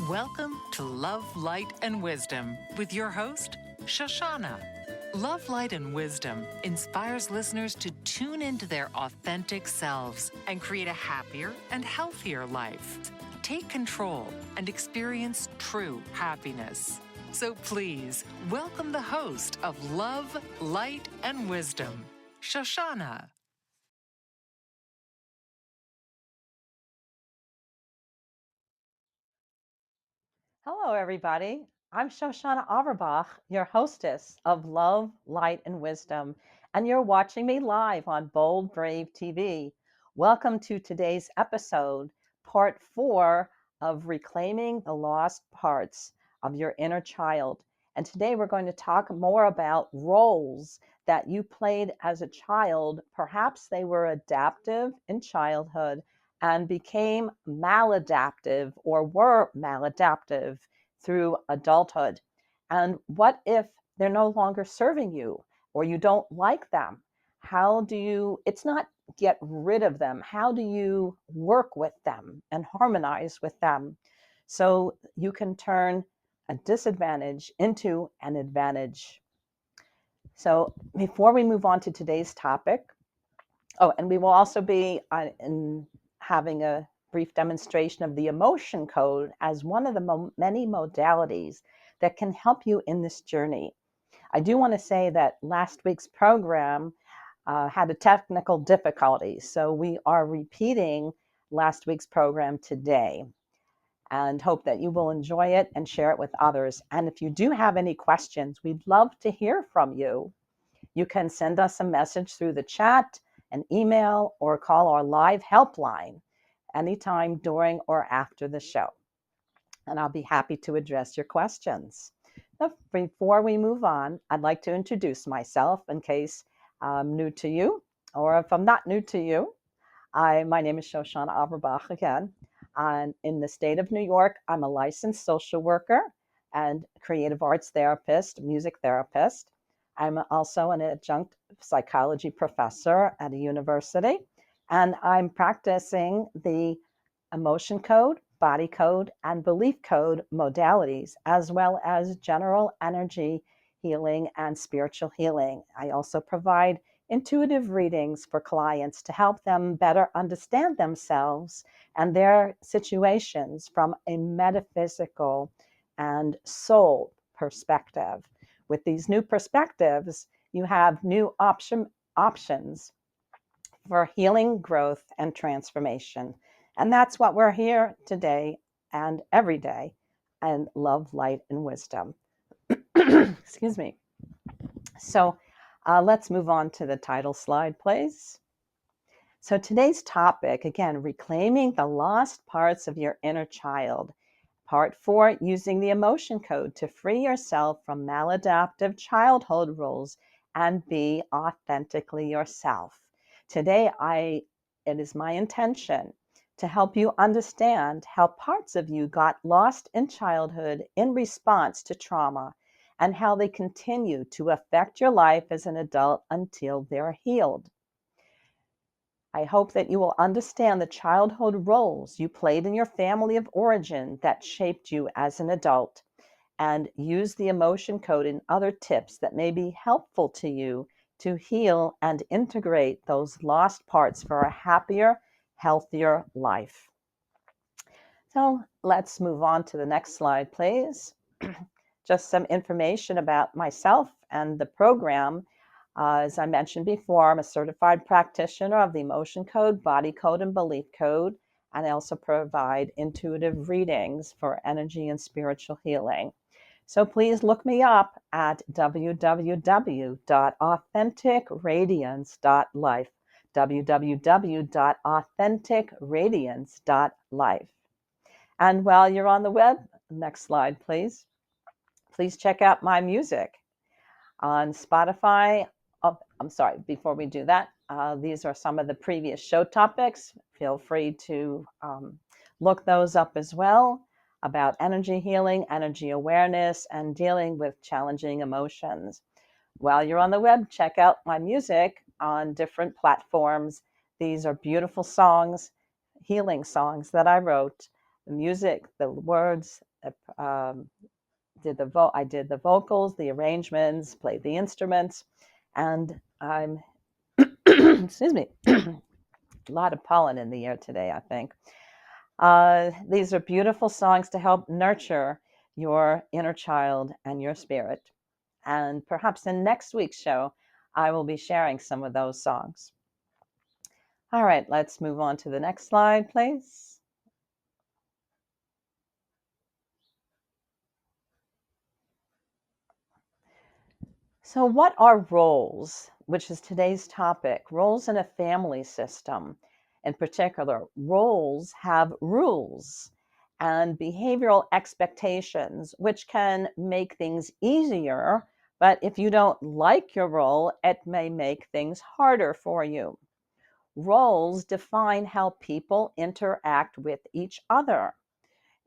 Welcome to Love, Light, and Wisdom with your host, Shoshana. Love, Light, and Wisdom inspires listeners to tune into their authentic selves and create a happier and healthier life. Take control and experience true happiness. So please welcome the host of Love, Light, and Wisdom, Shoshana. Hello, everybody. I'm Shoshana Averbach, your hostess of Love, Light, and Wisdom, and you're watching me live on Bold Brave TV. Welcome to today's episode, part 4 of Reclaiming the Lost Parts of Your Inner Child. And today we're going to talk more about roles that you played as a child. Perhaps they were adaptive in childhood and became maladaptive or were maladaptive through adulthood. And what if they're no longer serving you or you don't like them? How do you, it's not get rid of them, how do you work with them and harmonize with them so you can turn a disadvantage into an advantage? So before we move on to today's topic, and we will also be having a brief demonstration of the emotion code as one of the many modalities that can help you in this journey. I do want to say that last week's program had a technical difficulty, so we are repeating last week's program today and hope that you will enjoy it and share it with others. And if you do have any questions, we'd love to hear from you. You can send us a message through the chat, an email, or call our live helpline anytime during or after the show. And I'll be happy to address your questions. Now, before we move on, I'd like to introduce myself in case I'm new to you, or if I'm not new to you. My name is Shoshana Averbach again. And in the state of New York, I'm a licensed social worker and creative arts therapist, music therapist. I'm also an adjunct psychology professor at a university, and I'm practicing the emotion code, body code, and belief code modalities, as well as general energy healing and spiritual healing. I also provide intuitive readings for clients to help them better understand themselves and their situations from a metaphysical and soul perspective. With these new perspectives, you have new options for healing, growth, and transformation. And that's what we're here today and every day, and love, light, and wisdom. Excuse me. So let's move on to the title slide, please. So today's topic, again, reclaiming the lost parts of your inner child. Part 4, using the emotion code to free yourself from maladaptive childhood roles and be authentically yourself. Today, it is my intention to help you understand how parts of you got lost in childhood in response to trauma and how they continue to affect your life as an adult until they're healed. I hope that you will understand the childhood roles you played in your family of origin that shaped you as an adult, and use the emotion code and other tips that may be helpful to you to heal and integrate those lost parts for a happier, healthier life. So let's move on to the next slide, please. Just some information about myself and the program. As I mentioned before, I'm a certified practitioner of the emotion code, body code, and belief code, and I also provide intuitive readings for energy and spiritual healing. So please look me up at www.authenticradiance.life, www.authenticradiance.life. And while you're on the web, next slide, please. Please check out my music on Spotify. Oh, I'm sorry, before we do that, these are some of the previous show topics. Feel free to look those up as well, about energy healing, energy awareness, and dealing with challenging emotions. While you're on the web, check out my music on different platforms. These are beautiful songs, healing songs that I wrote. The music, the words, I did the vocals, the arrangements, played the instruments, and I'm excuse me, a lot of pollen in the air today, I think. These are beautiful songs to help nurture your inner child and your spirit. And perhaps in next week's show, I will be sharing some of those songs. All right, let's move on to the next slide, please. So, what are roles, which is today's topic? Roles in a family system. In particular, roles have rules and behavioral expectations, which can make things easier. But if you don't like your role, it may make things harder for you. Roles define how people interact with each other.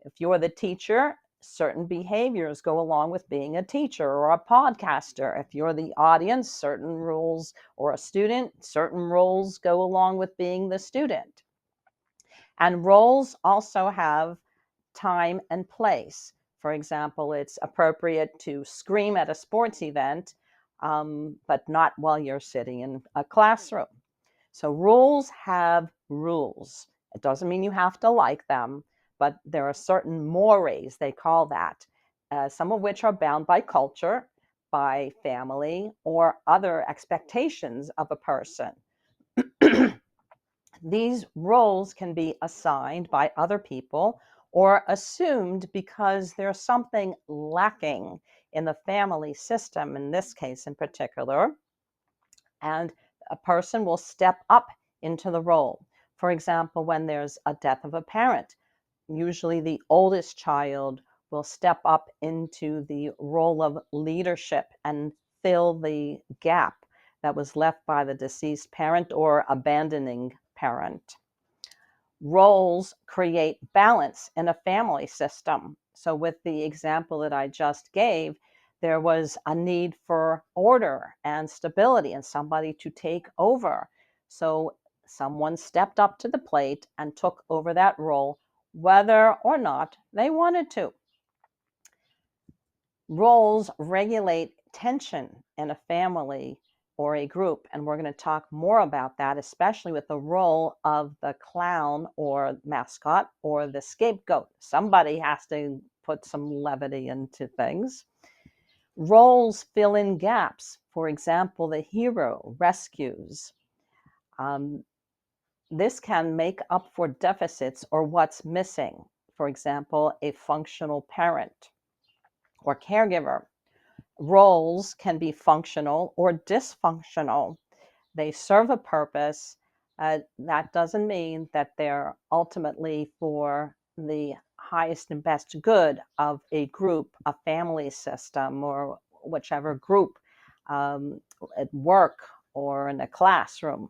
If you're the teacher, certain behaviors go along with being a teacher or a podcaster. If you're the audience, certain rules, or a student, certain roles go along with being the student. And roles also have time and place. For example, it's appropriate to scream at a sports event, but not while you're sitting in a classroom. So rules have rules. It doesn't mean you have to like them, but there are certain mores, they call that, some of which are bound by culture, by family, or other expectations of a person. These roles can be assigned by other people or assumed because there's something lacking in the family system, in this case in particular, and a person will step up into the role. For example, when there's a death of a parent, usually the oldest child will step up into the role of leadership and fill the gap that was left by the deceased parent or abandoning parent. Roles create balance in a family system. So, with the example that I just gave, there was a need for order and stability and somebody to take over. So, someone stepped up to the plate and took over that role, whether or not they wanted to. Roles regulate tension in a family or a group, and we're going to talk more about that, especially with the role of the clown or mascot or the scapegoat. Somebody has to put some levity into things. Roles fill in gaps. For example, the hero rescues. This can make up for deficits or what's missing. For example, a functional parent or caregiver. Roles can be functional or dysfunctional. They serve a purpose. That doesn't mean that they're ultimately for the highest and best good of a group, a family system, or whichever group, at work or in a classroom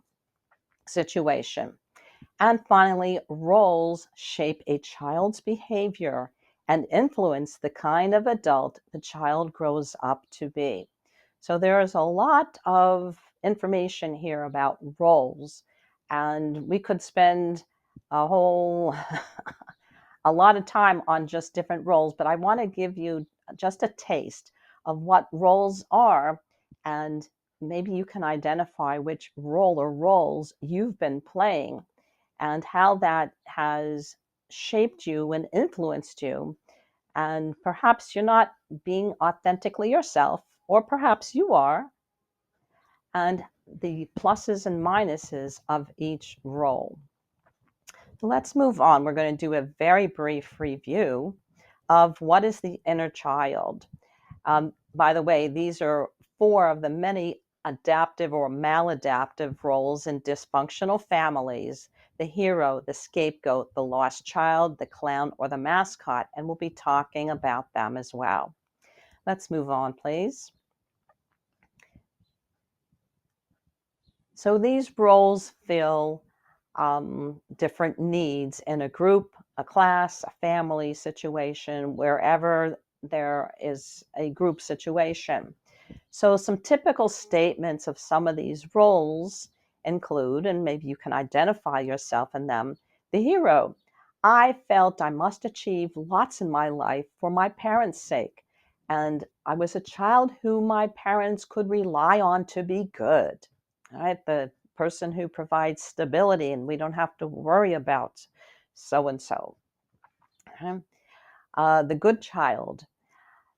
situation. And finally, roles shape a child's behavior and influence the kind of adult the child grows up to be. So there is a lot of information here about roles, and we could spend a whole a lot of time on just different roles, but I want to give you just a taste of what roles are, and maybe you can identify which role or roles you've been playing and how that has shaped you and influenced you. And perhaps you're not being authentically yourself, or perhaps you are, and the pluses and minuses of each role. Let's move on. We're going to do a very brief review of what is the inner child. By the way, these are 4 of the many adaptive or maladaptive roles in dysfunctional families: the hero, the scapegoat, the lost child, the clown, or the mascot, and we'll be talking about them as well. Let's move on, please. So these roles fill different needs in a group, a class, a family situation, wherever there is a group situation. So some typical statements of some of these roles include, and maybe you can identify yourself in them: the hero, I felt I must achieve lots in my life for my parents' sake. And I was a child who my parents could rely on to be good. Right? The person who provides stability and we don't have to worry about so and so. The good child,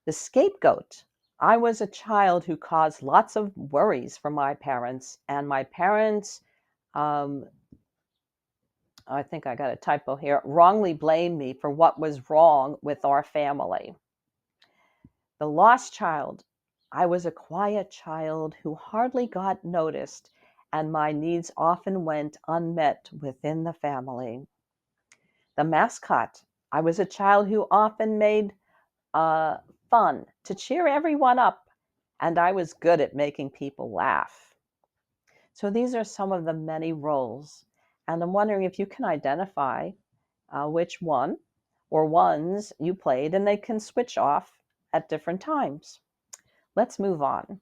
the scapegoat. I was a child who caused lots of worries for my parents, and my parents, um, I think I got a typo here, wrongly blamed me for what was wrong with our family. The lost child. I was a quiet child who hardly got noticed, and my needs often went unmet within the family. The mascot. I was a child who often made uh, fun to cheer everyone up, and I was good at making people laugh. So these are some of the many roles, and I'm wondering if you can identify which one or ones you played, and they can switch off at different times. Let's move on.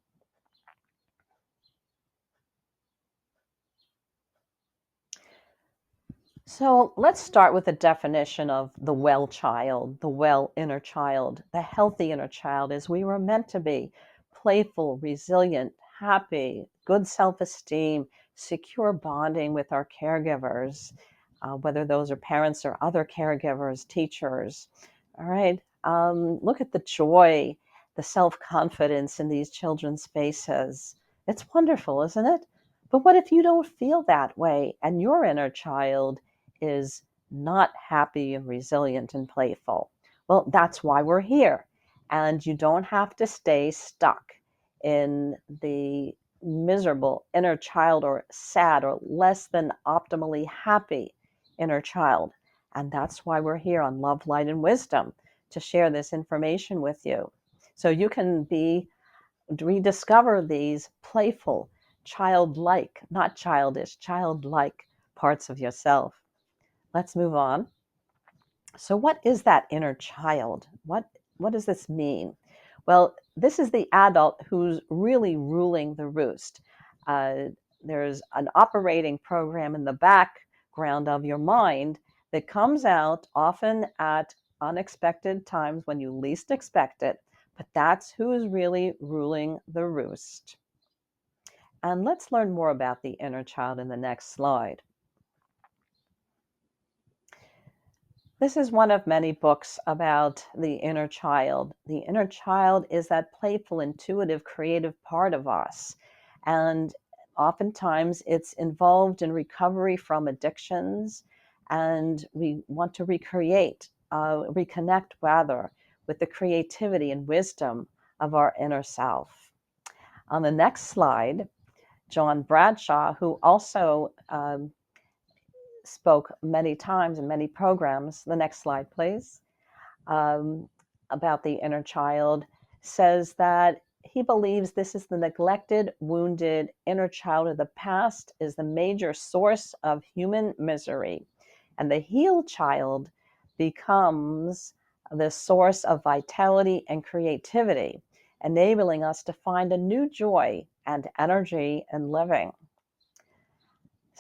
So let's start with the definition of the well child, the well inner child, the healthy inner child as we were meant to be: playful, resilient, happy, good self esteem, secure bonding with our caregivers, whether those are parents or other caregivers, teachers. All right. Look at the joy, the self confidence in these children's faces. It's wonderful, isn't it? But what if you don't feel that way and your inner child is not happy and resilient and playful? Well, that's why we're here. And you don't have to stay stuck in the miserable inner child or sad or less than optimally happy inner child. And that's why we're here on Love, Light, and Wisdom to share this information with you. So you can rediscover these playful, childlike, not childish, childlike parts of yourself. Let's move on. So what is that inner child? What does this mean? Well, this is the adult who's really ruling the roost. Uh, there's an operating program in the background of your mind that comes out often at unexpected times when you least expect it, but that's who's really ruling the roost. And let's learn more about the inner child in the next slide. This is one of many books about the inner child. The inner child is that playful, intuitive, creative part of us. And oftentimes it's involved in recovery from addictions. And we want to reconnect rather, with the creativity and wisdom of our inner self. On the next slide, John Bradshaw, who also spoke many times in many programs, the next slide, please, um, about the inner child, says that he believes this is the neglected, wounded inner child of the past is the major source of human misery. And the healed child becomes the source of vitality and creativity, enabling us to find a new joy and energy in living.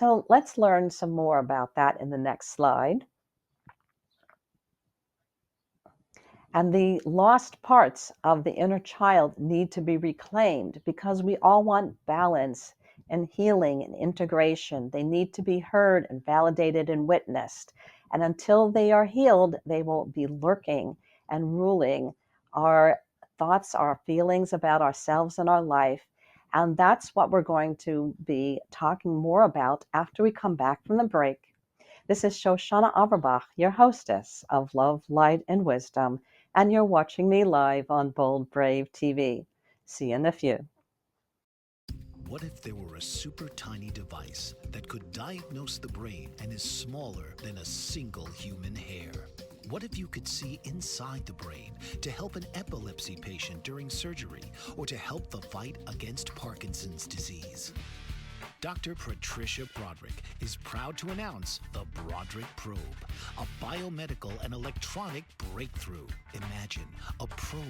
So let's learn some more about that in the next slide. And the lost parts of the inner child need to be reclaimed because we all want balance and healing and integration. They need to be heard and validated and witnessed. And until they are healed, they will be lurking and ruling our thoughts, our feelings about ourselves and our life. And that's what we're going to be talking more about after we come back from the break. This is Shoshana Averbach, your hostess of Love, Light, and Wisdom, and you're watching me live on Bold Brave TV. See you in a few. What if there were a super tiny device that could diagnose the brain and is smaller than a single human hair? What if you could see inside the brain to help an epilepsy patient during surgery or to help the fight against Parkinson's disease? Dr. Patricia Broderick is proud to announce the Broderick Probe, a biomedical and electronic breakthrough. Imagine a probe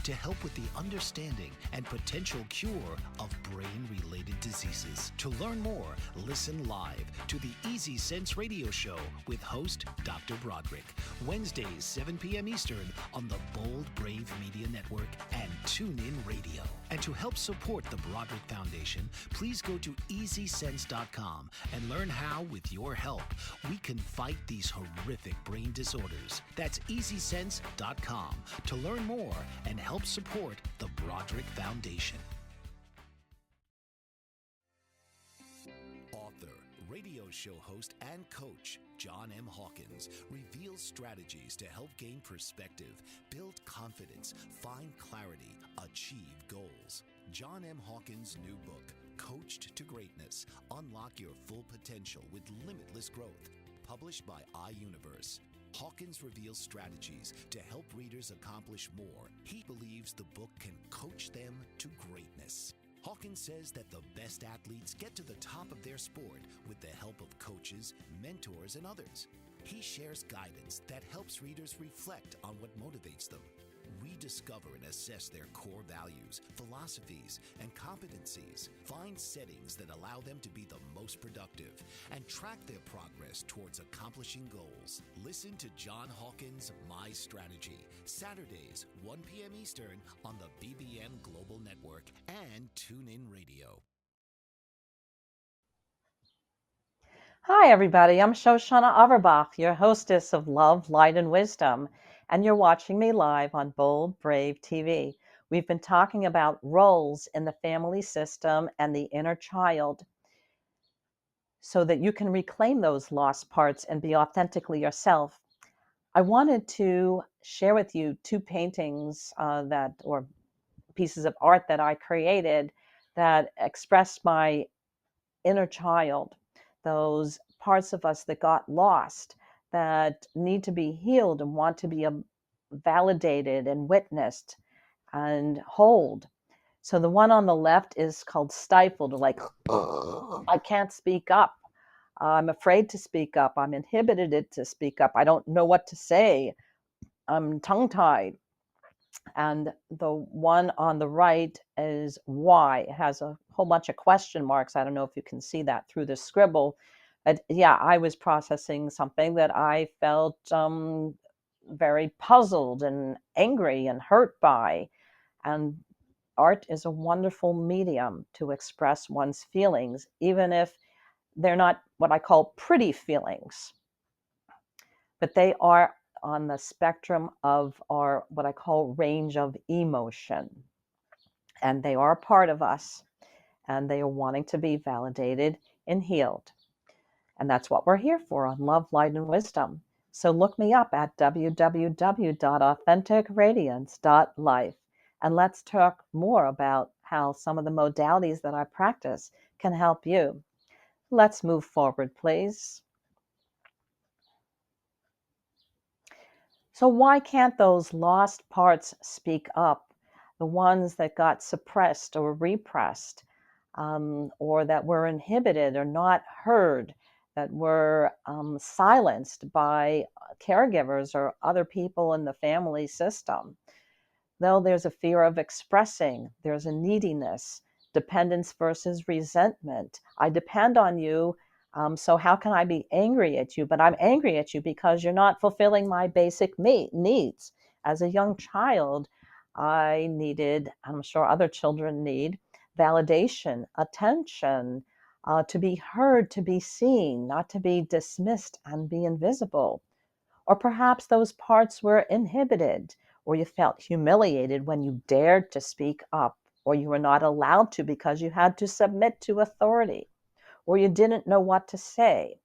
to help with the understanding and potential cure of brain-related diseases. To learn more, listen live to the Easy Sense radio show with host Dr. Broderick, Wednesdays 7 p.m. Eastern on the Bold Brave Media Network and TuneIn Radio. And to help support the Broderick Foundation, please go to EasySense.com and learn how, with your help, we can fight these horrific brain disorders. That's EasySense.com to learn more and help support the Broderick Foundation. Author, radio show host, and coach John M. Hawkins reveals strategies to help gain perspective, build confidence, find clarity, achieve goals. John M. Hawkins' new book, Coached to Greatness, Unlock Your Full Potential with Limitless Growth, published by iUniverse. Hawkins reveals strategies to help readers accomplish more. He believes the book can coach them to greatness. Hawkins says that the best athletes get to the top of their sport with the help of coaches, mentors, and others. He shares guidance that helps readers reflect on what motivates them, rediscover and assess their core values, philosophies, and competencies, find settings that allow them to be the most productive, and track their progress towards accomplishing goals. Listen to John Hawkins' My Strategy, Saturdays, 1 p.m. Eastern on the BBM Global Network and TuneIn Radio. Hi, everybody. I'm Shoshana Averbach, your hostess of Love, Light, and Wisdom, and you're watching me live on Bold Brave TV. We've been talking about roles in the family system and the inner child so that you can reclaim those lost parts and be authentically yourself. I wanted to share with you two paintings or pieces of art that I created that express my inner child, those parts of us that got lost, that need to be healed and want to be validated and witnessed and hold. So the one on the left is called stifled, like I can't speak up. I'm afraid to speak up. I'm inhibited to speak up. I don't know what to say. I'm tongue-tied. And the one on the right is why. It has a whole bunch of question marks. I don't know if you can see that through the scribble. But yeah, I was processing something that I felt very puzzled and angry and hurt by. And art is a wonderful medium to express one's feelings, even if they're not what I call pretty feelings, but they are on the spectrum of our what I call range of emotion. And they are a part of us, and they are wanting to be validated and healed. And that's what we're here for on Love, Light, and Wisdom. So look me up at www.authenticradiance.life. And let's talk more about how some of the modalities that I practice can help you. Let's move forward, please. So why can't those lost parts speak up? The ones that got suppressed or repressed, or that were inhibited or not heard, that were silenced by caregivers or other people in the family system. Though there's a fear of expressing, there's a neediness, dependence versus resentment. I depend on you, so how can I be angry at you? But I'm angry at you because you're not fulfilling my basic needs. As a young child, I needed, I'm sure other children need, validation, attention, to be heard, to be seen, not to be dismissed and be invisible. Or perhaps those parts were inhibited, or you felt humiliated when you dared to speak up, or you were not allowed to because you had to submit to authority, or you didn't know what to say.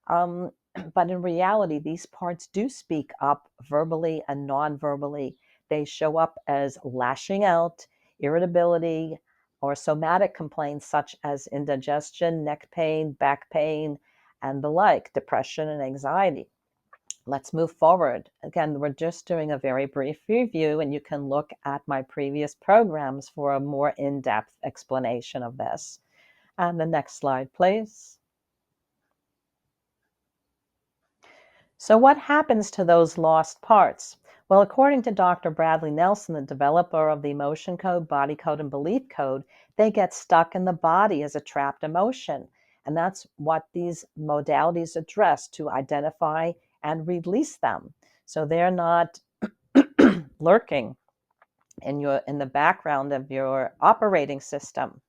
But in reality, these parts do speak up verbally and non-verbally. They show up as lashing out, irritability, or somatic complaints such as indigestion, neck pain, back pain, and the like, depression and anxiety. Let's move forward. Again, we're just doing a very brief review, and you can look at my previous programs for a more in-depth explanation of this. And the next slide, please. So what happens to those lost parts? Well, according to Dr. Bradley Nelson, the developer of the emotion code, body code, and belief code, they get stuck in the body as a trapped emotion. And that's what these modalities address, to identify and release them. So they're not lurking in the background of your operating system.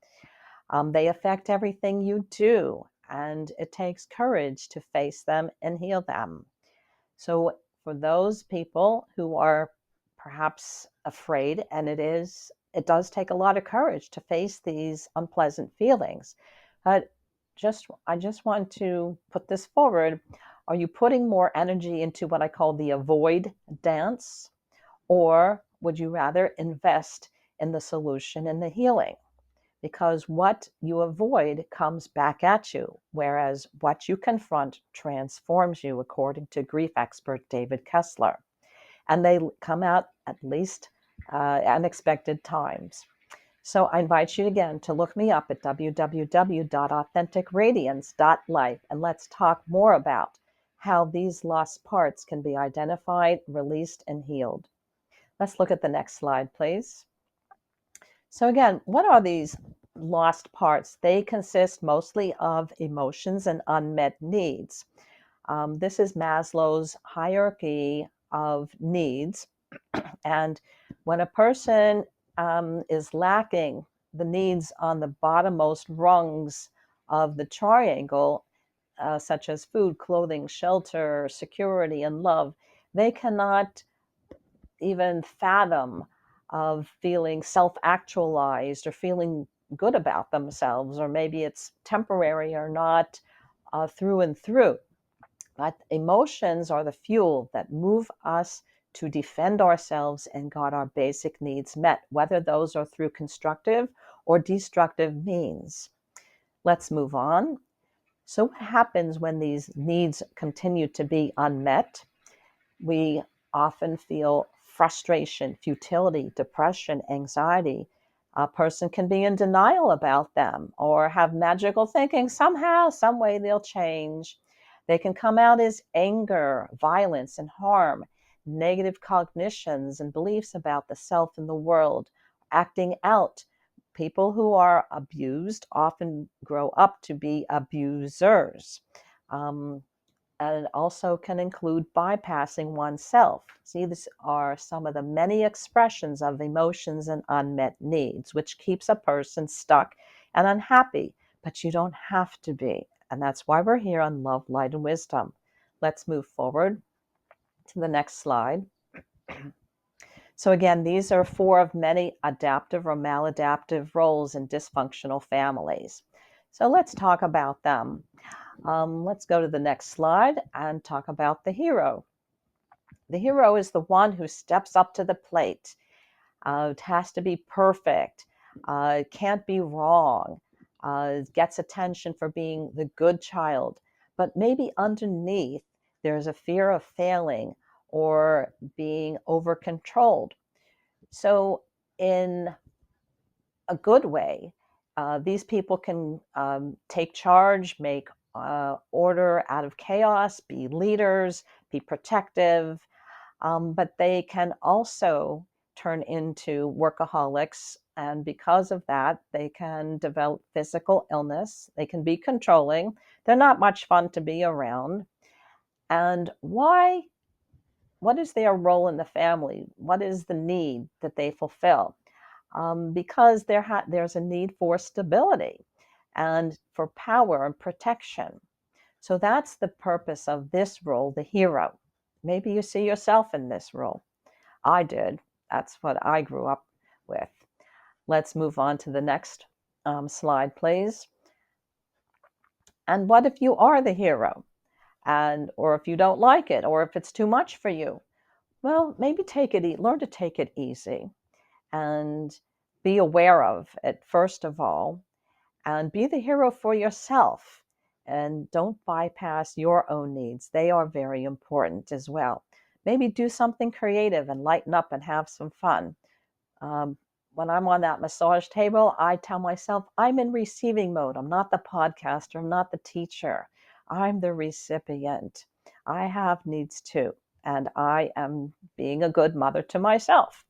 They affect everything you do, and it takes courage to face them and heal them. So for those people who are perhaps afraid, and it does take a lot of courage to face these unpleasant feelings. But I just want to put this forward. Are you putting more energy into what I call the avoid dance, or would you rather invest in the solution and the healing? Because what you avoid comes back at you, whereas what you confront transforms you, according to grief expert David Kessler. And they come out at least unexpected times. So I invite you again to look me up at www.authenticradiance.life, and let's talk more about how these lost parts can be identified, released, and healed. Let's look at the next slide, please. So again, what are these lost parts? They consist mostly of emotions and unmet needs. This is Maslow's hierarchy of needs. And when a person is lacking the needs on the bottommost rungs of the triangle, such as food, clothing, shelter, security, and love, they cannot even fathom of feeling self-actualized or feeling good about themselves, or maybe it's temporary or not through and through. But emotions are the fuel that move us to defend ourselves and got our basic needs met, whether those are through constructive or destructive means. Let's move on. So what happens when these needs continue to be unmet? We often feel frustration, futility, depression, anxiety. A person can be in denial about them or have magical thinking, somehow, some way they'll change. They can come out as anger, violence, and harm, negative cognitions and beliefs about the self and the world, acting out. People who are abused often grow up to be abusers. And it also can include bypassing oneself. See, these are some of the many expressions of emotions and unmet needs, which keeps a person stuck and unhappy. But you don't have to be. And that's why we're here on Love, Light, and Wisdom. Let's move forward to the next slide. So again, these are 4 of many adaptive or maladaptive roles in dysfunctional families. So let's talk about them. Let's go to the next slide and talk about the hero. The hero is the one who steps up to the plate. It has to be perfect. It can't be wrong. Gets attention for being the good child. But maybe underneath, there's a fear of failing or being over-controlled. So in a good way, these people can take charge, make order out of chaos, be leaders, be protective, but they can also turn into workaholics. And because of that, they can develop physical illness. They can be controlling. They're not much fun to be around. And why? What is their role in the family? What is the need that they fulfill? Because there's a need for stability and for power and protection. So that's the purpose of this role, the hero. Maybe you see yourself in this role. I did. That's what I grew up with. Let's move on to the next slide, please. And what if you are the hero? Or if you don't like it, or if it's too much for you? Well, maybe learn to take it easy and be aware of it, first of all, and be the hero for yourself. And don't bypass your own needs. They are very important as well. Maybe do something creative and lighten up and have some fun. when I'm on that massage table, I tell myself I'm in receiving mode. I'm not the podcaster. I'm not the teacher. I'm the recipient. I have needs too, and I am being a good mother to myself.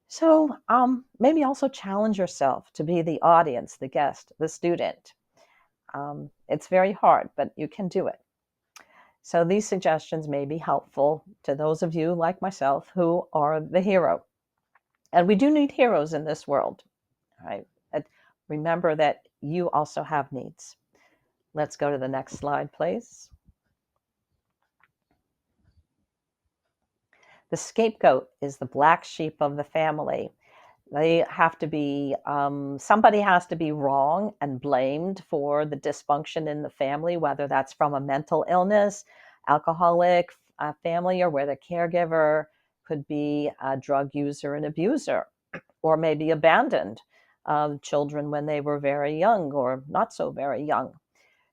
So maybe also challenge yourself to be the audience, the guest, the student. It's very hard, but you can do it. So these suggestions may be helpful to those of you like myself who are the hero. And we do need heroes in this world, right? And remember that you also have needs. Let's go to the next slide, please. The scapegoat is the black sheep of the family. They have to be, somebody has to be wrong and blamed for the dysfunction in the family, whether that's from a mental illness, alcoholic family, or where the caregiver could be a drug user and abuser, or maybe abandoned children when they were very young or not so very young.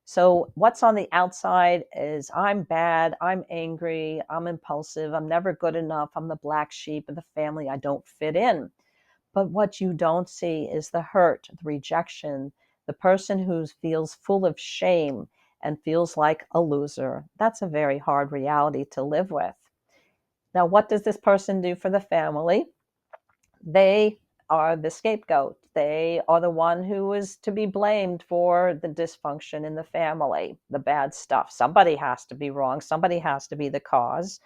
So what's on the outside is I'm bad, I'm angry, I'm impulsive, I'm never good enough, I'm the black sheep of the family, I don't fit in. But what you don't see is the hurt, the rejection, the person who feels full of shame and feels like a loser. That's a very hard reality to live with. Now, what does this person do for the family? They are the scapegoat. They are the one who is to be blamed for the dysfunction in the family, the bad stuff. Somebody has to be wrong. Somebody has to be the cause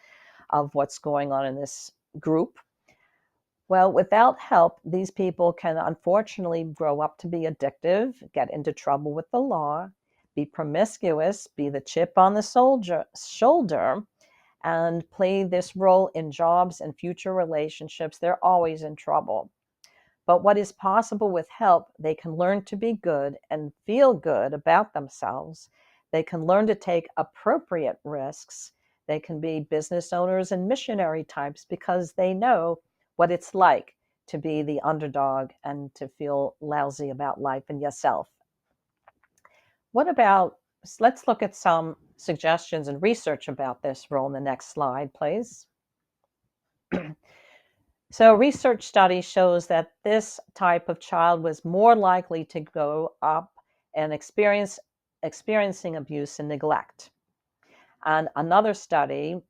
of what's going on in this group. Well, without help, these people can unfortunately grow up to be addictive, get into trouble with the law, be promiscuous, be the chip on the shoulder, and play this role in jobs and future relationships. They're always in trouble. But what is possible with help, they can learn to be good and feel good about themselves. They can learn to take appropriate risks. They can be business owners and missionary types because they know what it's like to be the underdog and to feel lousy about life and yourself. What about, let's look at some suggestions and research about this role in the next slide, please. So research study shows that this type of child was more likely to grow up and experiencing abuse and neglect. And another study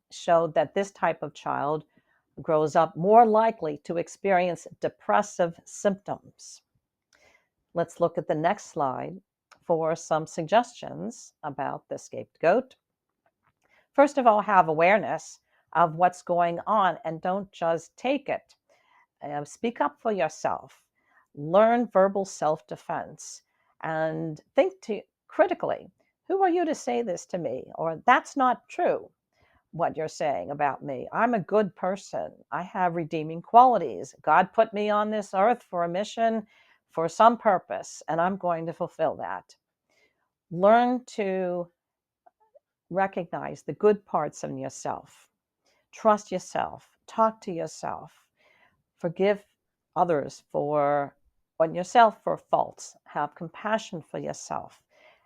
showed that this type of child grows up more likely to experience depressive symptoms. Let's look at the next slide for some suggestions about the scapegoat. First of all, have awareness of what's going on and don't just take it. Speak up for yourself. Learn verbal self-defense and think critically. Who are you to say this to me? Or that's not true, what you're saying about me. I'm a good person. I have redeeming qualities. God put me on this earth for a mission, for some purpose, and I'm going to fulfill that. Learn to recognize the good parts in yourself. Trust yourself. Talk to yourself. Forgive others on yourself for faults. Have compassion for yourself.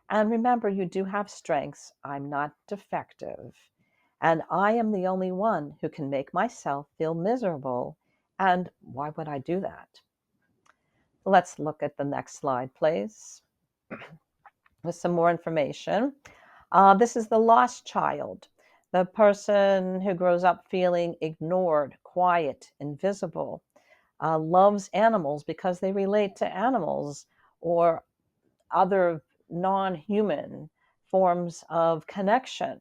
And remember, you do have strengths. I'm not defective. And I am the only one who can make myself feel miserable. And why would I do that? Let's look at the next slide, please, with some more information. This is the lost child, the person who grows up feeling ignored, quiet, invisible, loves animals because they relate to animals or other non-human forms of connection.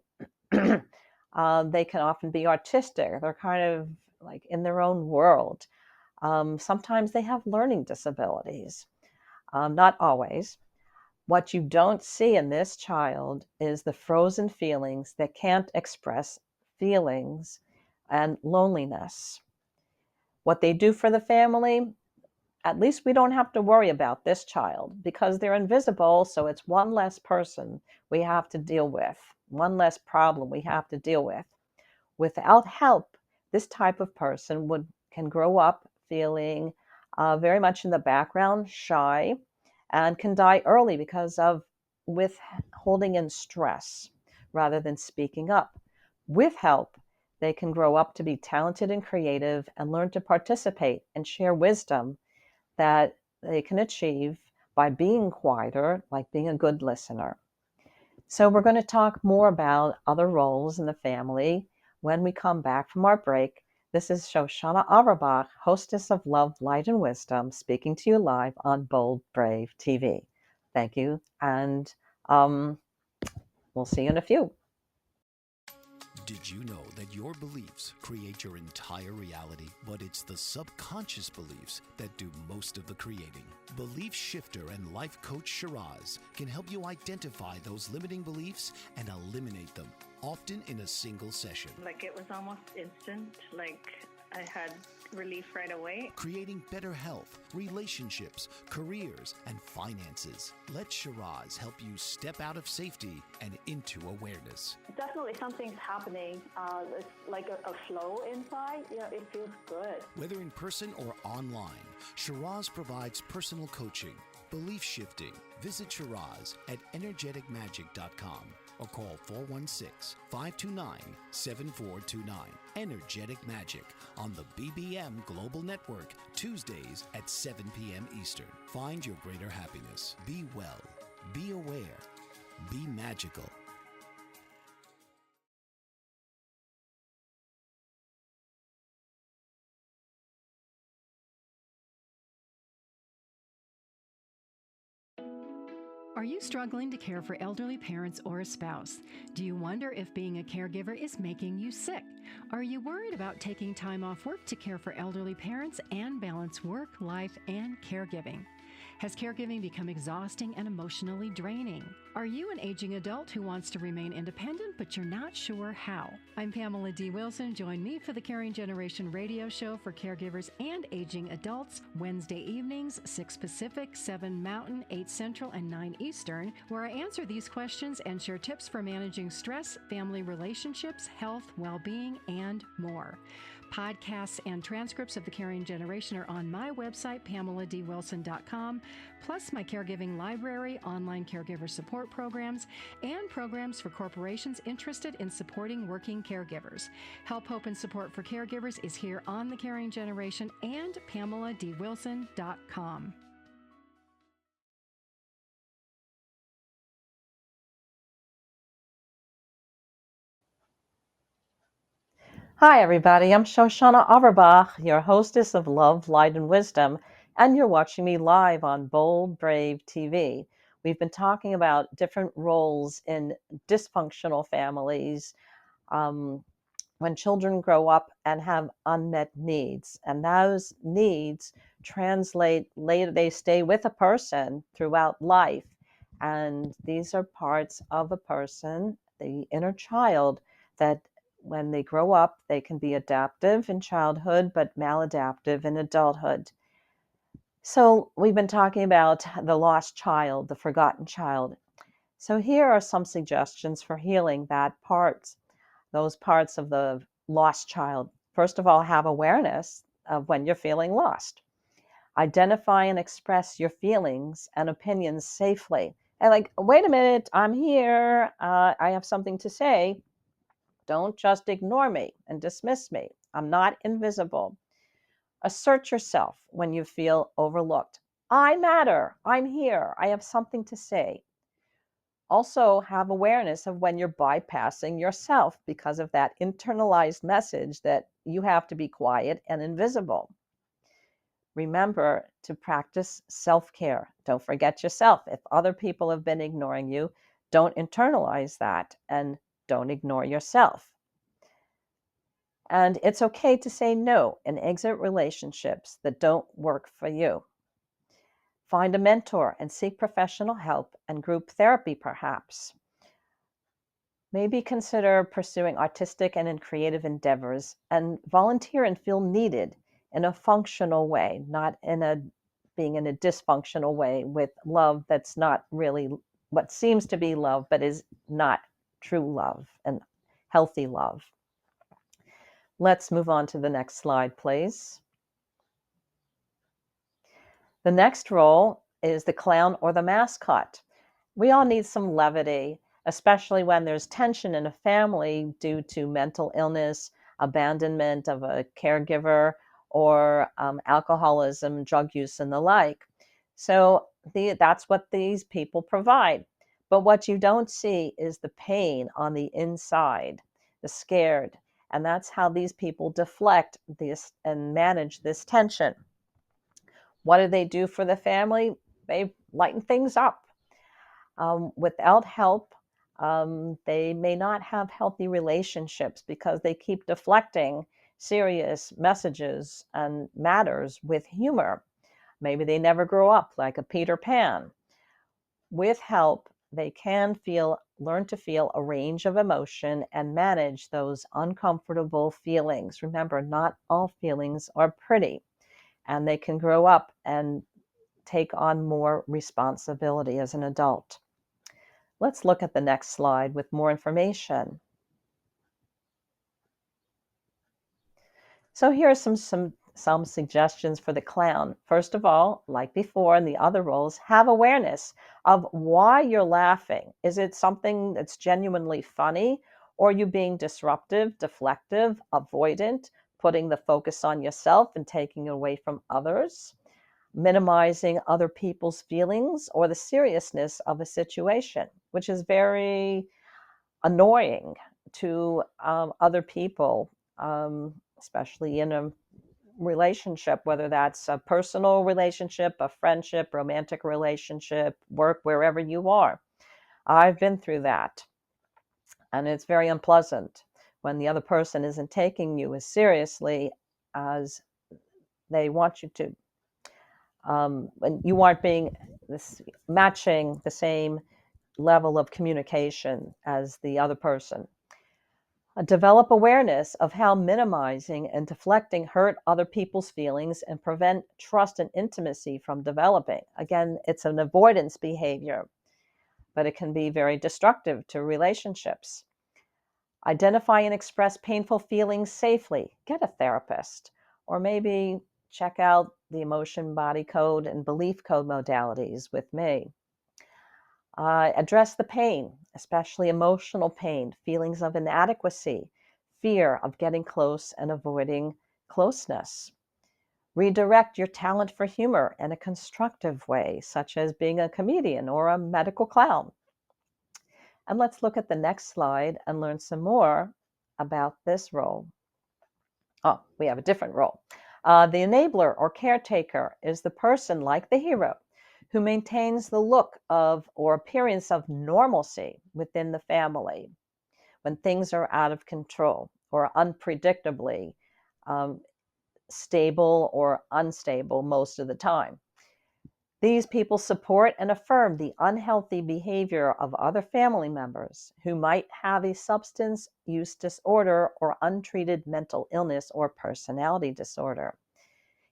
They can often be artistic. They're kind of like in their own world. Sometimes they have learning disabilities, not always. What you don't see in this child is the frozen feelings that can't express feelings and loneliness. What they do for the family, at least we don't have to worry about this child because they're invisible. So it's one less person we have to deal with, one less problem we have to deal with. Without help, this type of person can grow up feeling very much in the background, shy, and can die early because of withholding in stress rather than speaking up. With help, they can grow up to be talented and creative and learn to participate and share wisdom that they can achieve by being quieter, like being a good listener. So we're going to talk more about other roles in the family when we come back from our break. This is Shoshana Auerbach, hostess of Love, Light, and Wisdom, speaking to you live on Bold, Brave TV. Thank you, and we'll see you in a few. Did you know that your beliefs create your entire reality, but it's the subconscious beliefs that do most of the creating? Belief shifter and life coach Shiraz can help you identify those limiting beliefs and eliminate them, often in a single session. Like it was almost instant, like I had relief right away. Creating better health, relationships, careers, and finances. Let Shiraz help you step out of safety and into awareness. Definitely something's happening. It's like a flow inside. It feels good. Whether in person or online, Shiraz provides personal coaching, belief shifting. Visit Shiraz at energeticmagic.com or call 416-529-7429. Energetic Magic on the BBM Global Network, Tuesdays at 7 p.m. Eastern. Find your greater happiness. Be well. Be aware. Be magical. Are you struggling to care for elderly parents or a spouse? Do you wonder if being a caregiver is making you sick? Are you worried about taking time off work to care for elderly parents and balance work, life, and caregiving? Has caregiving become exhausting and emotionally draining? Are you an aging adult who wants to remain independent, but you're not sure how? I'm Pamela D. Wilson. Join me for the Caring Generation radio show for caregivers and aging adults, Wednesday evenings, 6 Pacific, 7 Mountain, 8 Central, and 9 Eastern, where I answer these questions and share tips for managing stress, family relationships, health, well-being, and more. Podcasts and transcripts of The Caring Generation are on my website, PamelaDWilson.com, plus my caregiving library, online caregiver support programs, and programs for corporations interested in supporting working caregivers. Help, hope, and support for caregivers is here on The Caring Generation and PamelaDWilson.com. Hi, everybody. I'm Shoshana Auerbach, your hostess of Love, Light, and Wisdom, and you're watching me live on Bold, Brave TV. We've been talking about different roles in dysfunctional families when children grow up and have unmet needs. And those needs translate later, they stay with a person throughout life. And these are parts of a person, the inner child, that when they grow up, they can be adaptive in childhood, but maladaptive in adulthood. So we've been talking about the lost child, the forgotten child. So here are some suggestions for healing those parts of the lost child. First of all, have awareness of when you're feeling lost. Identify and express your feelings and opinions safely. And like, wait a minute, I'm here. I have something to say. Don't just ignore me and dismiss me. I'm not invisible. Assert yourself when you feel overlooked. I matter. I'm here. I have something to say. Also, have awareness of when you're bypassing yourself because of that internalized message that you have to be quiet and invisible. Remember to practice self-care. Don't forget yourself. If other people have been ignoring you, don't internalize that and don't ignore yourself. And it's okay to say no and exit relationships that don't work for you. Find a mentor and seek professional help and group therapy, perhaps. Maybe consider pursuing artistic and in creative endeavors and volunteer and feel needed in a functional way, not being in a dysfunctional way with love that's not really what seems to be love, but is not true love and healthy love. Let's move on to the next slide, please. The next role is the clown or the mascot. We all need some levity, especially when there's tension in a family due to mental illness, abandonment of a caregiver, or alcoholism, drug use, and the like. So that's what these people provide. But what you don't see is the pain on the inside, the scared. And that's how these people deflect this and manage this tension. What do they do for the family? They lighten things up. Without help, they may not have healthy relationships because they keep deflecting serious messages and matters with humor. Maybe they never grow up like a Peter Pan. With help, they can learn to feel a range of emotion and manage those uncomfortable feelings. Remember, not all feelings are pretty, and they can grow up and take on more responsibility as an adult. Let's look at the next slide with more information. So here are some suggestions for the clown. First of all, like before in the other roles, have awareness of why you're laughing. Is it something that's genuinely funny, or are you being disruptive, deflective, avoidant, putting the focus on yourself and taking away from others, minimizing other people's feelings or the seriousness of a situation, which is very annoying to other people, especially in a relationship, whether that's a personal relationship, a friendship, romantic relationship, work, wherever you are. I've been through that, and it's very unpleasant when the other person isn't taking you as seriously as they want you to. When you aren't being matching the same level of communication as the other person. Develop awareness of how minimizing and deflecting hurt other people's feelings and prevent trust and intimacy from developing. Again, it's an avoidance behavior, but it can be very destructive to relationships. Identify and express painful feelings safely. Get a therapist, or maybe check out the emotion body code and belief code modalities with me. Address the pain, especially emotional pain, feelings of inadequacy, fear of getting close and avoiding closeness. Redirect your talent for humor in a constructive way, such as being a comedian or a medical clown. And let's look at the next slide and learn some more about this role. Oh, we have a different role. The enabler or caretaker is the person like the hero who maintains the look of or appearance of normalcy within the family when things are out of control or unpredictably stable or unstable most of the time. These people support and affirm the unhealthy behavior of other family members who might have a substance use disorder or untreated mental illness or personality disorder.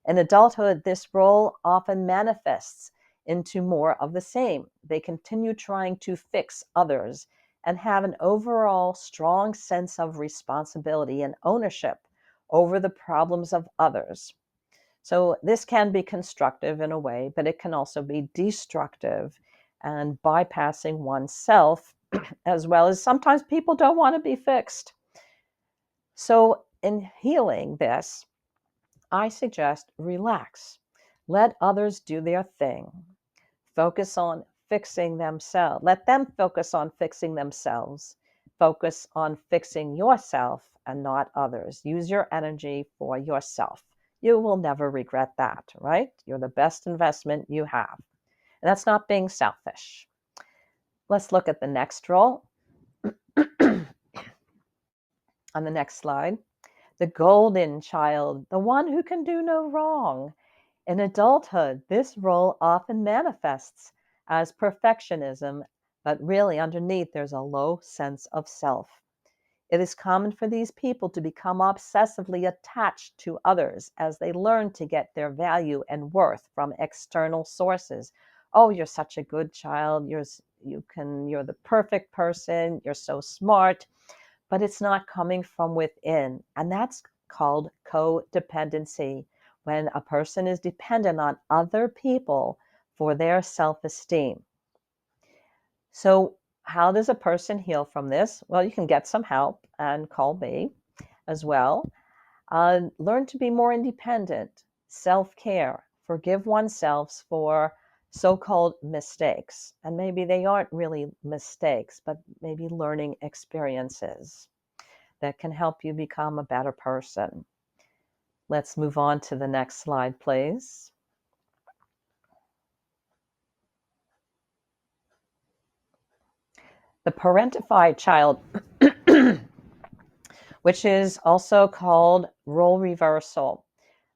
In adulthood, this role often manifests into more of the same. They continue trying to fix others and have an overall strong sense of responsibility and ownership over the problems of others. So this can be constructive in a way, but it can also be destructive and bypassing oneself, as well as sometimes people don't want to be fixed. So in healing this, I suggest relax. Let others do their thing. Focus on fixing themselves. Let them focus on fixing themselves. Focus on fixing yourself and not others. Use your energy for yourself. You will never regret that, right? You're the best investment you have. And that's not being selfish. Let's look at the next role on the next slide. The golden child, the one who can do no wrong. In adulthood, this role often manifests as perfectionism, but really underneath there's a low sense of self. It is common for these people to become obsessively attached to others as they learn to get their value and worth from external sources. Oh, you're such a good child. You're the perfect person. You're so smart, but it's not coming from within. And that's called codependency, when a person is dependent on other people for their self-esteem. So how does a person heal from this? Well, you can get some help and call me. as well. Learn to be more independent, self-care, forgive oneself for so-called mistakes. And maybe they aren't really mistakes, but maybe learning experiences that can help you become a better person. Let's move on to the next slide, please. The parentified child, which is also called role reversal.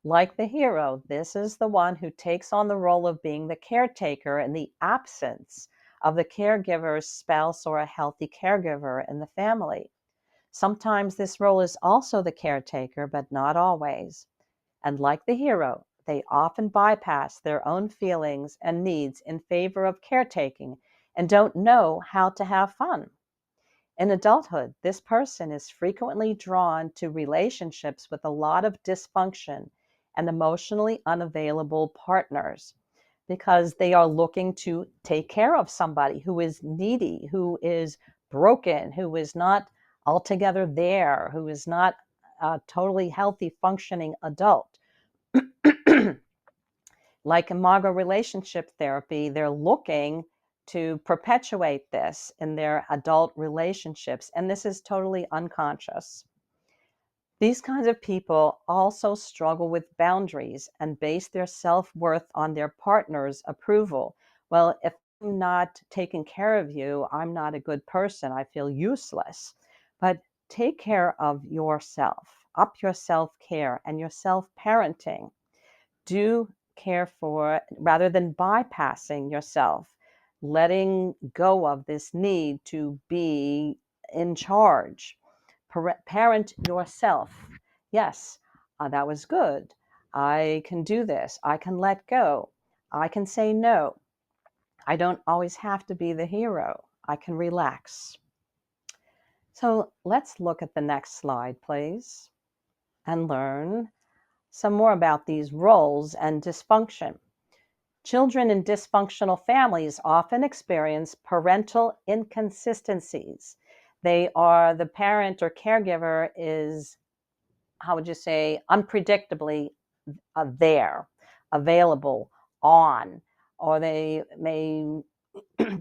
Like the hero, this is the one who takes on the role of being the caretaker in the absence of the caregiver's spouse or a healthy caregiver in the family. Sometimes this role is also the caretaker, but not always. And like the hero, they often bypass their own feelings and needs in favor of caretaking and don't know how to have fun. In adulthood, this person is frequently drawn to relationships with a lot of dysfunction and emotionally unavailable partners because they are looking to take care of somebody who is needy, who is broken, who is not altogether there, who is not a totally healthy, functioning adult. Like imago relationship therapy, they're looking to perpetuate this in their adult relationships, and this is totally unconscious. These kinds of people also struggle with boundaries and base their self-worth on their partner's approval. Well, if I'm not taking care of you, I'm not a good person. I feel useless. But take care of yourself, up your self-care and your self-parenting. Do care for rather than bypassing yourself, letting go of this need to be in charge. Parent yourself. Yes, that was good. I can do this. I can let go. I can say no. I don't always have to be the hero. I can relax. So let's look at the next slide, please, and learn some more about these roles and dysfunction. Children in dysfunctional families often experience parental inconsistencies. The parent or caregiver is, how would you say, unpredictably there, available, on, or they may,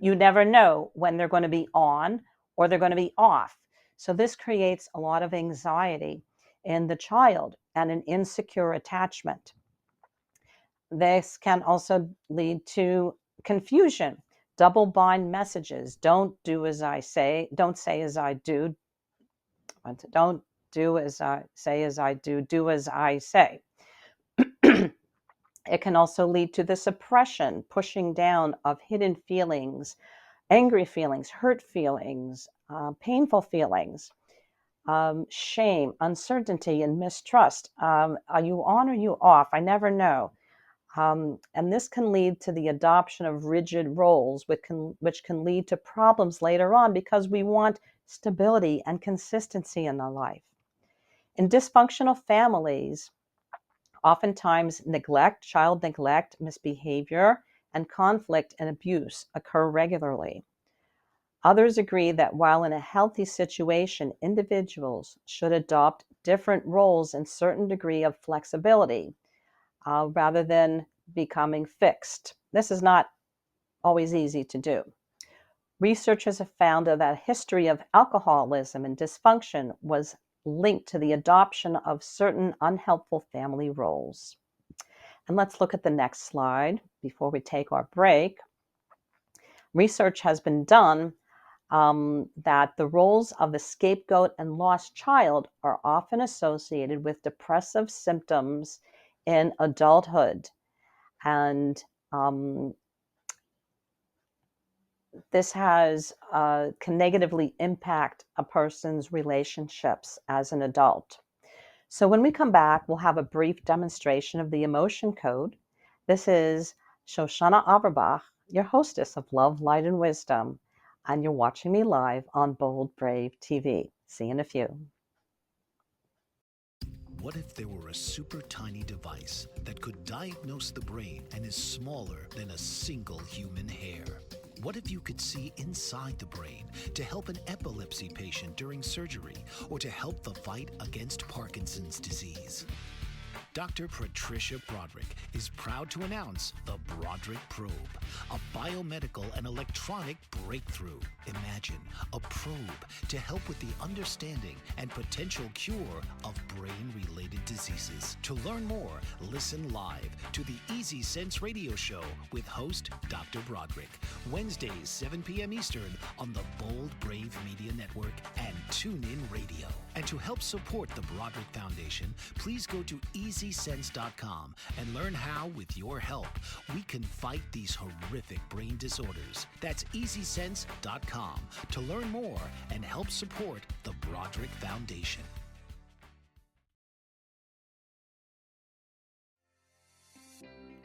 you never know when they're going to be on or they're going to be off. So this creates a lot of anxiety in the child and an insecure attachment. This can also lead to confusion, double bind messages. Don't do as I say, don't say as I do. Don't do as I do as I say. It can also lead to the suppression, pushing down of hidden feelings, angry feelings, hurt feelings, painful feelings, shame, uncertainty, and mistrust. Are you on or you off? I never know. And this can lead to the adoption of rigid roles, which can lead to problems later on because we want stability and consistency in our life. In dysfunctional families, oftentimes child neglect, misbehavior, and conflict and abuse occur regularly. Others agree that while in a healthy situation, individuals should adopt different roles and certain degree of flexibility rather than becoming fixed. This is not always easy to do. Researchers have found that a history of alcoholism and dysfunction was linked to the adoption of certain unhelpful family roles. And let's look at the next slide before we take our break. Research has been done that the roles of the scapegoat and lost child are often associated with depressive symptoms in adulthood. And this can negatively impact a person's relationships as an adult. So when we come back, we'll have a brief demonstration of the emotion code. This is Shoshana Averbach, your hostess of Love, Light, and Wisdom, and you're watching me live on Bold Brave TV. See you in a few. What if there were a super tiny device that could diagnose the brain and is smaller than a single human hair? What if you could see inside the brain to help an epilepsy patient during surgery or to help the fight against Parkinson's disease? Dr. Patricia Broderick is proud to announce the Broderick Probe, a biomedical and electronic breakthrough. Imagine a probe to help with the understanding and potential cure of brain-related diseases. To learn more, listen live to the Easy Sense radio show with host Dr. Broderick, Wednesdays 7 p.m. Eastern on the Bold Brave Media Network and TuneIn Radio. And to help support the Broderick Foundation, please go to EasySense.com and learn how, with your help, we can fight these horrific brain disorders. That's EasySense.com to learn more and help support the Broderick Foundation.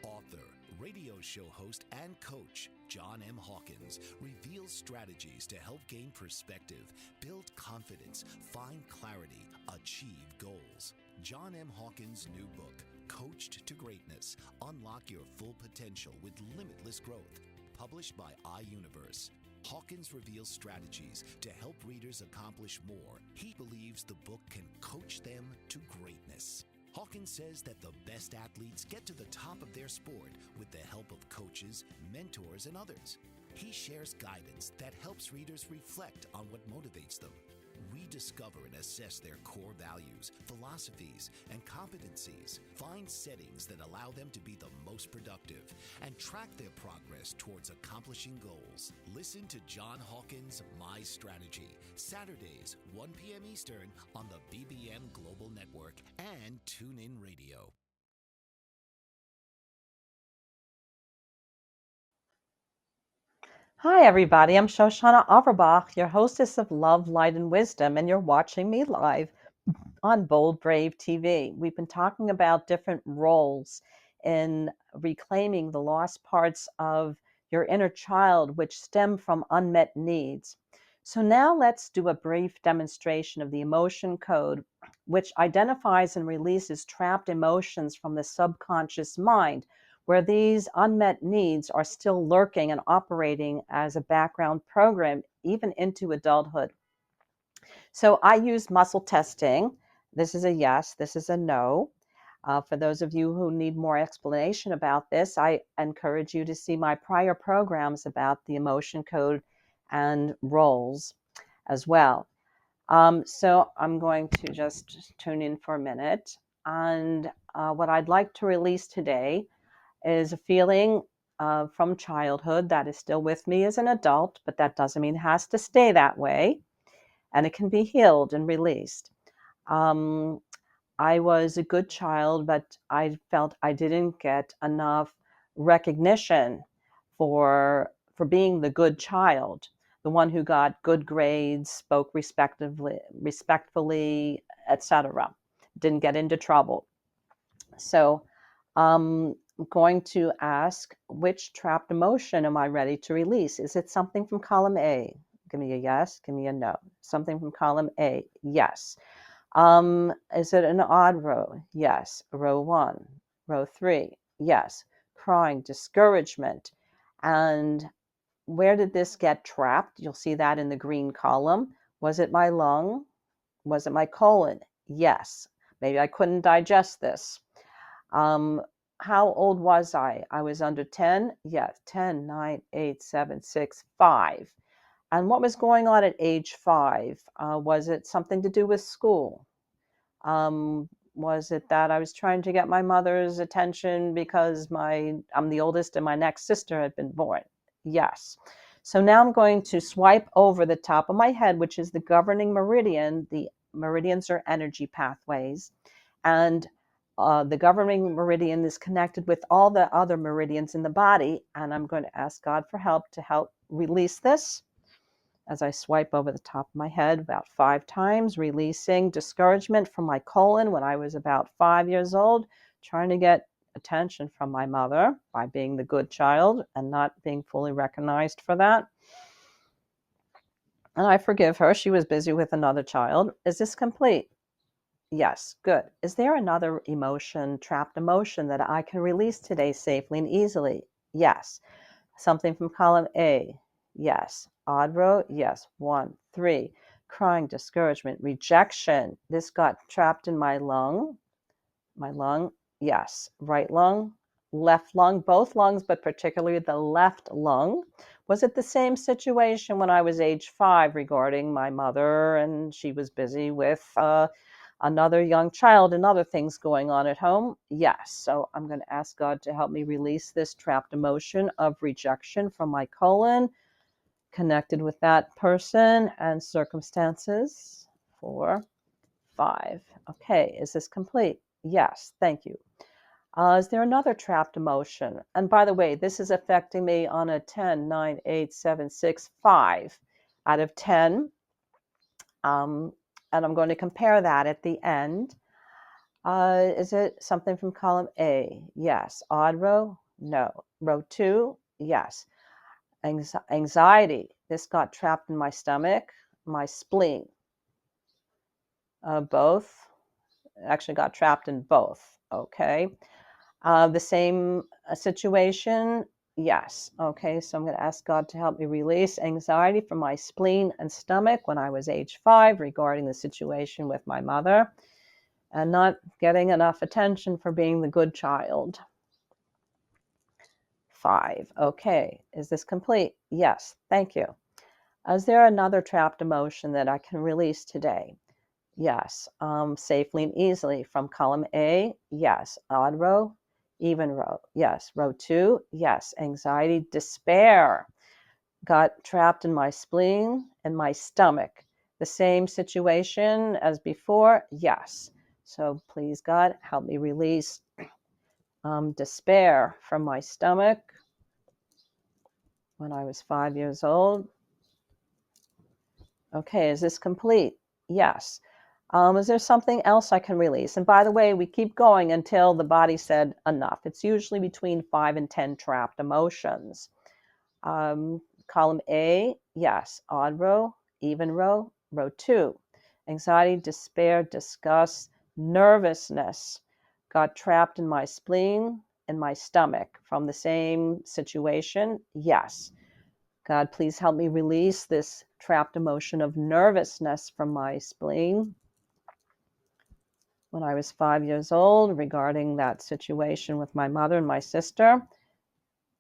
Author, radio show host, and coach John M. Hawkins reveals strategies to help gain perspective, build confidence, find clarity, achieve goals. John M. Hawkins' new book, Coached to Greatness, Unlock Your Full Potential with Limitless Growth, published by iUniverse. Hawkins reveals strategies to help readers accomplish more. He believes the book can coach them to greatness. Hawkins says that the best athletes get to the top of their sport with the help of coaches, mentors, and others. He shares guidance that helps readers reflect on what motivates them. Rediscover and assess their core values, philosophies, and competencies. Find settings that allow them to be the most productive and track their progress towards accomplishing goals. Listen to John Hawkins' My Strategy, Saturdays, 1 p.m. Eastern on the BBM Global Network and TuneIn Radio. Hi, everybody. I'm Shoshana Averbach, your hostess of Love, Light, and Wisdom, and you're watching me live on Bold Brave TV. We've been talking about different roles in reclaiming the lost parts of your inner child, which stem from unmet needs. So now let's do a brief demonstration of the emotion code, which identifies and releases trapped emotions from the subconscious mind, where these unmet needs are still lurking and operating as a background program, even into adulthood. So I use muscle testing. This is a yes, this is a no. For those of you who need more explanation about this, I encourage you to see my prior programs about the emotion code and roles as well. So I'm going to just tune in for a minute. And what I'd like to release today is a feeling from childhood that is still with me as an adult, but that doesn't mean it has to stay that way. And it can be healed and released. I was a good child, but I felt I didn't get enough recognition for being the good child, the one who got good grades, spoke respectfully, etc. Didn't get into trouble. So I'm going to ask, which trapped emotion am I ready to release? Is it something from column A? Give me a yes, give me a no. Something from column A, yes. Is it an odd row? Yes. Row 1, row 3, yes. Crying, discouragement. And where did this get trapped? You'll see that in the green column. Was it my lung? Was it my colon? Yes. Maybe I couldn't digest this. How old was I? I was under 10? Yes, 10, 9, 8, 7, 6, 5. And what was going on at age 5? Was it something to do with school? Was it that I was trying to get my mother's attention because I'm the oldest and my next sister had been born? Yes. So now I'm going to swipe over the top of my head, which is the governing meridian. The meridians are energy pathways. And the governing meridian is connected with all the other meridians in the body. And I'm going to ask God for help to help release this as I swipe over the top of my head about 5 times, releasing discouragement from my colon when I was about 5 years old, trying to get attention from my mother by being the good child and not being fully recognized for that. And I forgive her. She was busy with another child. Is this complete? Yes, good. Is there another emotion, trapped emotion, that I can release today safely and easily? Yes. Something from column A, yes. Odd row, yes. 1, 3. Crying, discouragement, rejection. This got trapped in my lung. My lung, yes. Right lung, left lung, both lungs, but particularly the left lung. Was it the same situation when I was age 5 regarding my mother and she was busy with another young child and other things going on at home? Yes. So I'm going to ask God to help me release this trapped emotion of rejection from my colon, connected with that person and circumstances. 4, 5. Okay, is this complete? Yes, thank you. Is there another trapped emotion? And by the way, this is affecting me on a 10, 9, 8, 7, 6, 5 out of 10. And I'm going to compare that at the end. Is it something from column A? Yes. Odd row? No. Row 2? Yes. Anxiety. This got trapped in my stomach, my spleen. Both. Actually got trapped in both. Okay. The same situation? Yes. Okay, so I'm going to ask God to help me release anxiety from my spleen and stomach when I was age 5 regarding the situation with my mother and not getting enough attention for being the good child. 5. Okay, is this complete? Yes, thank you. Is there another trapped emotion that I can release today? Yes. Safely and easily from column A, yes. Odd row, even row, yes. Row 2, yes. Anxiety, despair. Got trapped in my spleen and my stomach. The same situation as before, yes. So please, God, help me release despair from my stomach when I was 5 years old. Okay, is this complete? Yes. Is there something else I can release? And by the way, we keep going until the body said enough. It's usually between 5 and 10 trapped emotions. Column A, yes. Odd row, even row, row 2. Anxiety, despair, disgust, nervousness. Got trapped in my spleen and my stomach from the same situation? Yes. God, please help me release this trapped emotion of nervousness from my spleen when I was 5 years old regarding that situation with my mother and my sister.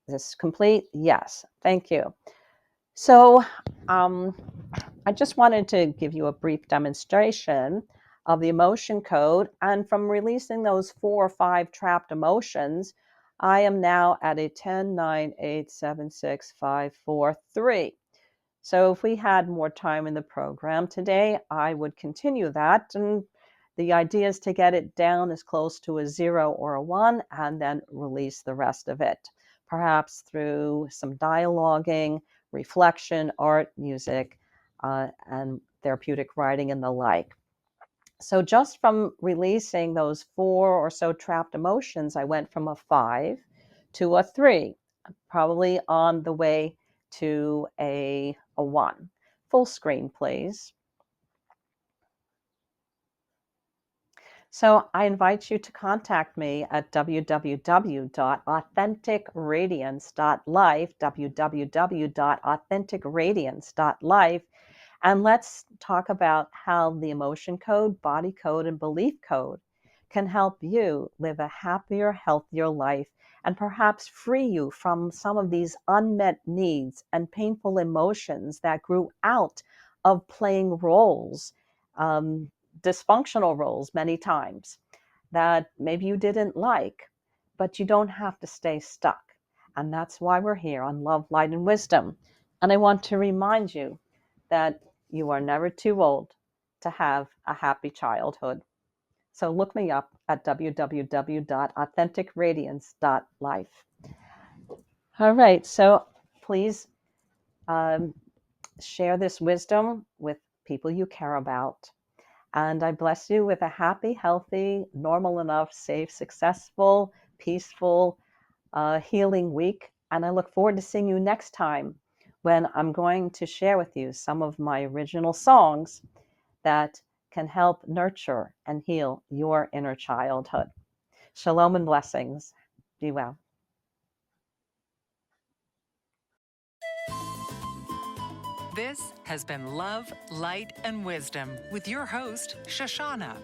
Is this complete? Yes. Thank you. So I just wanted to give you a brief demonstration of the emotion code. And from releasing those 4 or 5 trapped emotions, I am now at a 10, 9, 8, 7, 6, 5, 4, 3. So if we had more time in the program today, I would continue that. And the idea is to get it down as close to a 0 or a 1 and then release the rest of it, perhaps through some dialoguing, reflection, art, music, and therapeutic writing and the like. So just from releasing those 4 or so trapped emotions, I went from a 5 to a 3, probably on the way to a 1. Full screen, please. So I invite you to contact me at www.authenticradiance.life, www.authenticradiance.life, and let's talk about how the emotion code, body code, and belief code can help you live a happier, healthier life and perhaps free you from some of these unmet needs and painful emotions that grew out of playing roles, dysfunctional roles many times that maybe you didn't like, but you don't have to stay stuck. And that's why we're here on Love, Light, and Wisdom. And I want to remind you that you are never too old to have a happy childhood. So look me up at www.authenticradiance.life. All right, so please share this wisdom with people you care about. And I bless you with a happy, healthy, normal enough, safe, successful, peaceful, healing week. And I look forward to seeing you next time when I'm going to share with you some of my original songs that can help nurture and heal your inner childhood. Shalom and blessings. Be well. This has been Love, Light, and Wisdom with your host, Shoshana.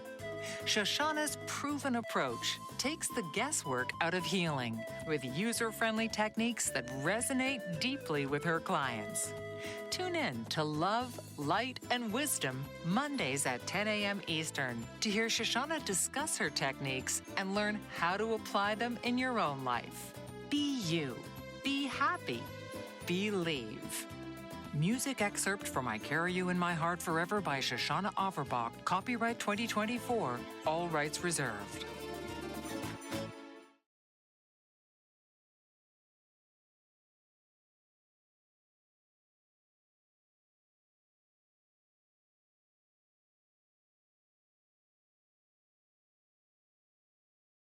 Shoshana's proven approach takes the guesswork out of healing with user-friendly techniques that resonate deeply with her clients. Tune in to Love, Light, and Wisdom Mondays at 10 a.m. Eastern to hear Shoshana discuss her techniques and learn how to apply them in your own life. Be you. Be happy. Believe. Music excerpt from I Carry You in My Heart Forever by Shoshana Averbach. Copyright 2024. All rights reserved.